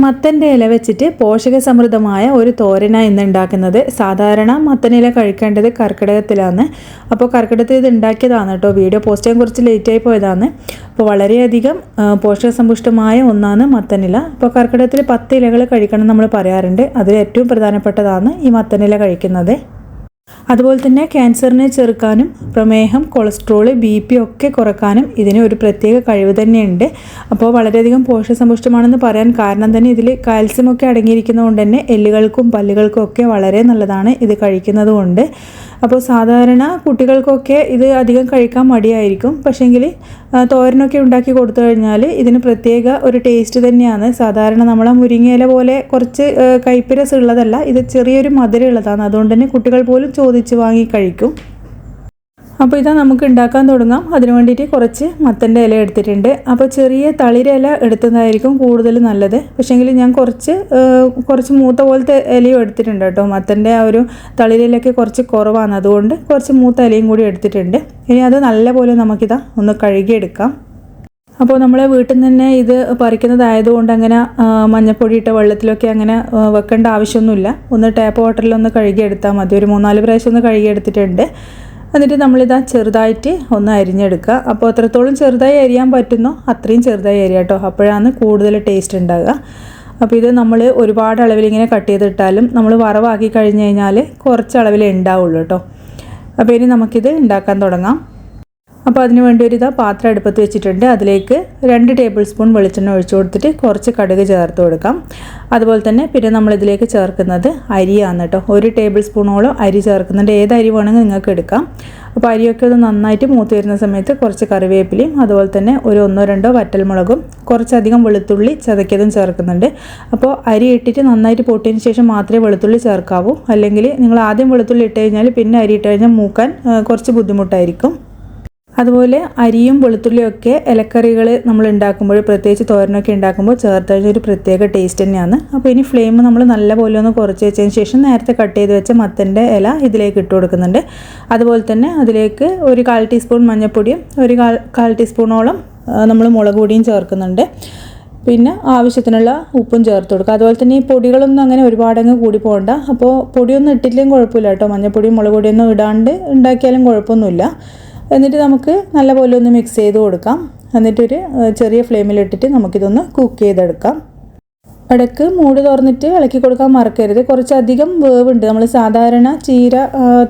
മത്തൻ്റെ ഇല വെച്ചിട്ട് പോഷകസമൃദ്ധമായ ഒരു തോരനാണ് ഇന്ന് ഉണ്ടാക്കുന്നത്. സാധാരണ മത്തനില കഴിക്കേണ്ടത് കർക്കിടകത്തിലാണ്. അപ്പോൾ കർക്കിടകത്തിൽ ഇത് ഉണ്ടാക്കിയതാണ് കേട്ടോ. വീഡിയോ പോസ്റ്റ് ചെയ്യാൻ കുറച്ച് ലേറ്റായി പോയതാണ്. അപ്പോൾ വളരെയധികം പോഷകസമ്പുഷ്ടമായ ഒന്നാണ് മത്തനില. അപ്പോൾ കർക്കിടകത്തിൽ 10 ഇലകൾ കഴിക്കണം നമ്മൾ പറയാറുണ്ട്. അതിൽ ഏറ്റവും പ്രധാനപ്പെട്ടതാണ് ഈ മത്തനില കഴിക്കുന്നത്. അതുപോലെ തന്നെ ക്യാൻസറിനെ ചെറുക്കാനും പ്രമേഹം, കൊളസ്ട്രോൾ, BP ഒക്കെ കുറക്കാനും ഇതിന് ഒരു പ്രത്യേക കഴിവ് തന്നെയുണ്ട്. അപ്പോൾ വളരെയധികം പോഷകസമ്പുഷ്ടമാണെന്ന് പറയാൻ കാരണം തന്നെ ഇതിൽ കാൽസ്യം ഒക്കെ അടങ്ങിയിരിക്കുന്നതുകൊണ്ട് തന്നെ എല്ലുകൾക്കും പല്ലുകൾക്കും ഒക്കെ വളരെ നല്ലതാണ് ഇത് കഴിക്കുന്നത് കൊണ്ട്. അപ്പോൾ സാധാരണ കുട്ടികൾക്കൊക്കെ ഇത് അധികം കഴിക്കാൻ മടിയായിരിക്കും. പക്ഷേങ്കിൽ തോരനൊക്കെ ഉണ്ടാക്കി കൊടുത്തു കഴിഞ്ഞാൽ ഇതിന് പ്രത്യേക ഒരു ടേസ്റ്റ് തന്നെയാണ്. സാധാരണ നമ്മളെ മുരിങ്ങയില പോലെ കുറച്ച് കയ്പ്പ് ഉള്ളതല്ല, ഇത് ചെറിയൊരു മധുരം ഉള്ളതാണ്. അതുകൊണ്ട് തന്നെ കുട്ടികൾ പോലും ചോദിച്ച് വാങ്ങി കഴിക്കും. അപ്പോൾ ഇതാ നമുക്ക് ഉണ്ടാക്കാൻ തുടങ്ങാം. അതിന് വേണ്ടിയിട്ട് കുറച്ച് മത്തൻ്റെ ഇല എടുത്തിട്ടുണ്ട്. അപ്പോൾ ചെറിയ തളിരില എടുത്തതായിരിക്കും കൂടുതൽ നല്ലത്. പക്ഷേങ്കിൽ ഞാൻ കുറച്ച് മൂത്ത പോലത്തെ ഇലയും എടുത്തിട്ടുണ്ട് കേട്ടോ. മത്തൻ്റെ ആ ഒരു തളിരിലൊക്കെ കുറച്ച് കുറവാണ്, അതുകൊണ്ട് കുറച്ച് മൂത്ത ഇലയും കൂടി എടുത്തിട്ടുണ്ട്. ഇനി അത് നല്ലപോലെ നമുക്കിതാ ഒന്ന് കഴുകിയെടുക്കാം. അപ്പോൾ നമ്മളെ വീട്ടിൽ നിന്ന് തന്നെ ഇത് പറിക്കുന്നതായതുകൊണ്ട് അങ്ങനെ മഞ്ഞപ്പൊടി ഇട്ട വെള്ളത്തിലൊക്കെ അങ്ങനെ വെക്കേണ്ട ആവശ്യമൊന്നുമില്ല. ഒന്ന് ടാപ്പ് വാട്ടറിലൊന്ന് കഴുകിയെടുത്താൽ മതി. ഒരു 3-4 പ്രാവശ്യം ഒന്ന് കഴുകിയെടുത്തിട്ടുണ്ട്. എന്നിട്ട് നമ്മളിതാ ചെറുതായിട്ട് ഒന്ന് അരിഞ്ഞെടുക്കുക. അപ്പോൾ എത്രത്തോളം ചെറുതായി അരിയാൻ പറ്റുന്നോ അത്രയും ചെറുതായി അരിയാം കേട്ടോ. അപ്പോഴാണ് കൂടുതൽ ടേസ്റ്റ് ഉണ്ടാകുക. അപ്പോൾ ഇത് നമ്മൾ ഒരുപാട് അളവിൽ ഇങ്ങനെ കട്ട് ചെയ്തിട്ടാലും നമ്മൾ വറവാക്കി കഴിഞ്ഞ് കഴിഞ്ഞാൽ കുറച്ച് അളവിലേ ഉണ്ടാവുള്ളൂ കേട്ടോ. അപ്പോൾ ഇനി നമുക്കിത് ഉണ്ടാക്കാൻ തുടങ്ങാം. അപ്പോൾ അതിന് വേണ്ടി ഒരു പാത്രം അടുപ്പത്ത് വെച്ചിട്ടുണ്ട്. അതിലേക്ക് 2 ടേബിൾ സ്പൂൺ വെളിച്ചെണ്ണ ഒഴിച്ചു കൊടുത്തിട്ട് കുറച്ച് കടുക് ചേർത്ത് കൊടുക്കാം. അതുപോലെ തന്നെ പിന്നെ നമ്മളിതിലേക്ക് ചേർക്കുന്നത് അരിയാണ് കേട്ടോ. 1 ടേബിൾ സ്പൂണോളം അരി ചേർക്കുന്നുണ്ട്. ഏത് അരി വേണമെങ്കിൽ നിങ്ങൾക്ക് എടുക്കാം. അപ്പോൾ അരിയൊക്കെ ഒന്ന് നന്നായിട്ട് മൂത്ത് വരുന്ന സമയത്ത് കുറച്ച് കറിവേപ്പിലയും അതുപോലെ തന്നെ ഒരു 1-2 വറ്റൽമുളകും കുറച്ചധികം വെളുത്തുള്ളി ചതക്കിയതും ചേർക്കുന്നുണ്ട്. അപ്പോൾ അരി ഇട്ടിട്ട് നന്നായിട്ട് പൊട്ടിയതിന് ശേഷം മാത്രമേ വെളുത്തുള്ളി ചേർക്കാവൂ. അല്ലെങ്കിൽ നിങ്ങൾ ആദ്യം വെളുത്തുള്ളി ഇട്ട് കഴിഞ്ഞാൽ പിന്നെ അരി ഇട്ട് കഴിഞ്ഞാൽ മൂക്കാൻ കുറച്ച് ബുദ്ധിമുട്ടായിരിക്കും. അതുപോലെ അരിയും വെളുത്തുള്ളിയും ഒക്കെ ഇലക്കറികൾ നമ്മൾ ഉണ്ടാക്കുമ്പോൾ, പ്രത്യേകിച്ച് തോരനൊക്കെ ഉണ്ടാക്കുമ്പോൾ ചേർത്ത് കഴിഞ്ഞാൽ ഒരു പ്രത്യേക ടേസ്റ്റ് തന്നെയാണ്. അപ്പോൾ ഇനി ഫ്ലെയിം നമ്മൾ നല്ലപോലെ ഒന്ന് കുറച്ച് വെച്ചതിന് ശേഷം നേരത്തെ കട്ട് ചെയ്ത് വെച്ച മത്തൻ്റെ ഇല ഇതിലേക്ക് ഇട്ട് കൊടുക്കുന്നുണ്ട്. അതുപോലെ തന്നെ അതിലേക്ക് ഒരു 1/4 ടീസ്പൂൺ മഞ്ഞൾപ്പൊടിയും ഒരു 1/4 ടീസ്പൂണോളം നമ്മൾ മുളക് പൊടിയും ചേർക്കുന്നുണ്ട്. പിന്നെ ആവശ്യത്തിനുള്ള ഉപ്പും ചേർത്ത് കൊടുക്കുക. അതുപോലെ തന്നെ ഈ പൊടികളൊന്നും അങ്ങനെ ഒരുപാടങ്ങ് കൂടി പോകണ്ട. അപ്പോൾ പൊടിയൊന്നും ഇട്ടില്ലെങ്കിലും കുഴപ്പമില്ല കേട്ടോ. മഞ്ഞൾപ്പൊടിയും മുളക് പൊടിയൊന്നും ഇടാണ്ട് ഉണ്ടാക്കിയാലും കുഴപ്പമൊന്നുമില്ല. എന്നിട്ട് നമുക്ക് നല്ലപോലെ ഒന്ന് മിക്സ് ചെയ്ത് കൊടുക്കാം. എന്നിട്ടൊരു ചെറിയ ഫ്ലെയിമിലിട്ടിട്ട് നമുക്കിതൊന്ന് കുക്ക് ചെയ്തെടുക്കാം. ഇടയ്ക്ക് മൂടി തുറന്നിട്ട് ഇളക്കി കൊടുക്കാൻ മറക്കരുത്. കുറച്ചധികം വേവുണ്ട്. നമ്മൾ സാധാരണ ചീര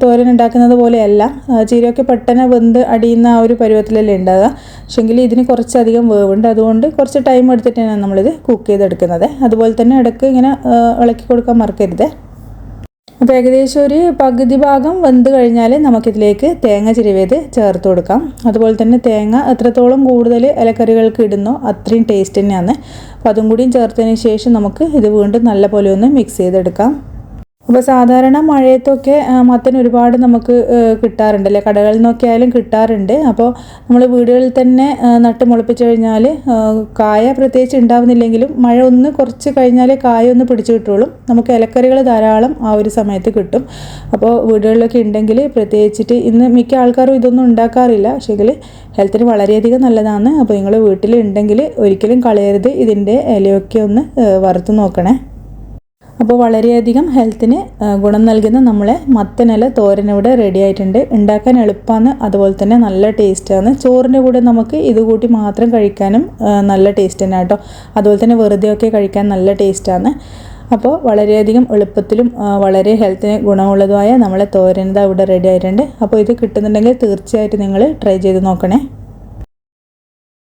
തോരൻ ഉണ്ടാക്കുന്നത് പോലെയല്ല. ചീരയൊക്കെ പെട്ടെന്ന് വെന്ത് അടിയുന്ന ആ ഒരു പരുവത്തിലല്ലേ ഉണ്ടാകുക. പക്ഷെങ്കിൽ ഇതിന് കുറച്ചധികം വേവുണ്ട്. അതുകൊണ്ട് കുറച്ച് ടൈം എടുത്തിട്ടാണ് നമ്മളിത് കുക്ക് ചെയ്തെടുക്കുന്നത്. അതുപോലെ തന്നെ ഇടയ്ക്ക് ഇങ്ങനെ ഇളക്കി കൊടുക്കാൻ മറക്കരുത്. അപ്പോൾ ഏകദേശം ഒരു പകുതി ഭാഗം വെന്ത് കഴിഞ്ഞാൽ നമുക്കിതിലേക്ക് തേങ്ങ ചിരവിയത് ചേർത്ത് കൊടുക്കാം. അതുപോലെ തന്നെ തേങ്ങ എത്രത്തോളം കൂടുതൽ ഇലക്കറികൾക്ക് ഇടുന്നോ അത്രയും ടേസ്റ്റ് തന്നെയാണ്. അപ്പോൾ അതും കൂടിയും ചേർത്തതിന് ശേഷം നമുക്ക് ഇത് വീണ്ടും നല്ലപോലെ ഒന്ന് മിക്സ് ചെയ്തെടുക്കാം. അപ്പോൾ സാധാരണ മഴയത്തൊക്കെ മത്തൻ ഒരുപാട് നമുക്ക് കിട്ടാറുണ്ടല്ലേ, കടകളിൽ നിന്നൊക്കെ ആയാലും കിട്ടാറുണ്ട്. അപ്പോൾ നമ്മൾ വീടുകളിൽ തന്നെ നട്ട് മുളപ്പിച്ച് കഴിഞ്ഞാൽ കായ പ്രത്യേകിച്ച് ഉണ്ടാവുന്നില്ലെങ്കിലും മഴ ഒന്ന് കുറച്ച് കഴിഞ്ഞാൽ കായ ഒന്ന് പിടിച്ചു കിട്ടുള്ളൂ. നമുക്ക് ഇലക്കറികൾ ധാരാളം ആ ഒരു സമയത്ത് കിട്ടും. അപ്പോൾ വീടുകളിലൊക്കെ ഉണ്ടെങ്കിൽ പ്രത്യേകിച്ചിട്ട് ഇന്ന് മിക്ക ആൾക്കാരും ഇതൊന്നും ഉണ്ടാക്കാറില്ല. പക്ഷേങ്കിൽ ഹെൽത്തിന് വളരെയധികം നല്ലതാണ്. അപ്പോൾ നിങ്ങൾ വീട്ടിൽ ഉണ്ടെങ്കിൽ ഒരിക്കലും കളയരുത്. ഇതിൻ്റെ ഇലയൊക്കെ ഒന്ന് വറുത്ത് നോക്കണേ. അപ്പോൾ വളരെയധികം ഹെൽത്തിന് ഗുണം നൽകുന്ന നമ്മളെ മത്തനില തോരൻ ഇവിടെ റെഡി ആയിട്ടുണ്ട്. ഉണ്ടാക്കാൻ എളുപ്പമാണ്, അതുപോലെ തന്നെ നല്ല ടേസ്റ്റാണ്. ചോറിൻ്റെ കൂടെ നമുക്ക് ഇത് കൂട്ടി മാത്രം കഴിക്കാനും നല്ല ടേസ്റ്റ് തന്നെ കേട്ടോ. അതുപോലെ തന്നെ വെറുതെയൊക്കെ കഴിക്കാൻ നല്ല ടേസ്റ്റാണ്. അപ്പോൾ വളരെയധികം എളുപ്പത്തിലും വളരെ ഹെൽത്തിന് ഗുണമുള്ളതുമായ നമ്മളെ തോരൻ ഇവിടെ റെഡി ആയിട്ടുണ്ട്. അപ്പോൾ ഇത് കിട്ടുന്നുണ്ടെങ്കിൽ തീർച്ചയായിട്ടും നിങ്ങൾ ട്രൈ ചെയ്ത് നോക്കണേ.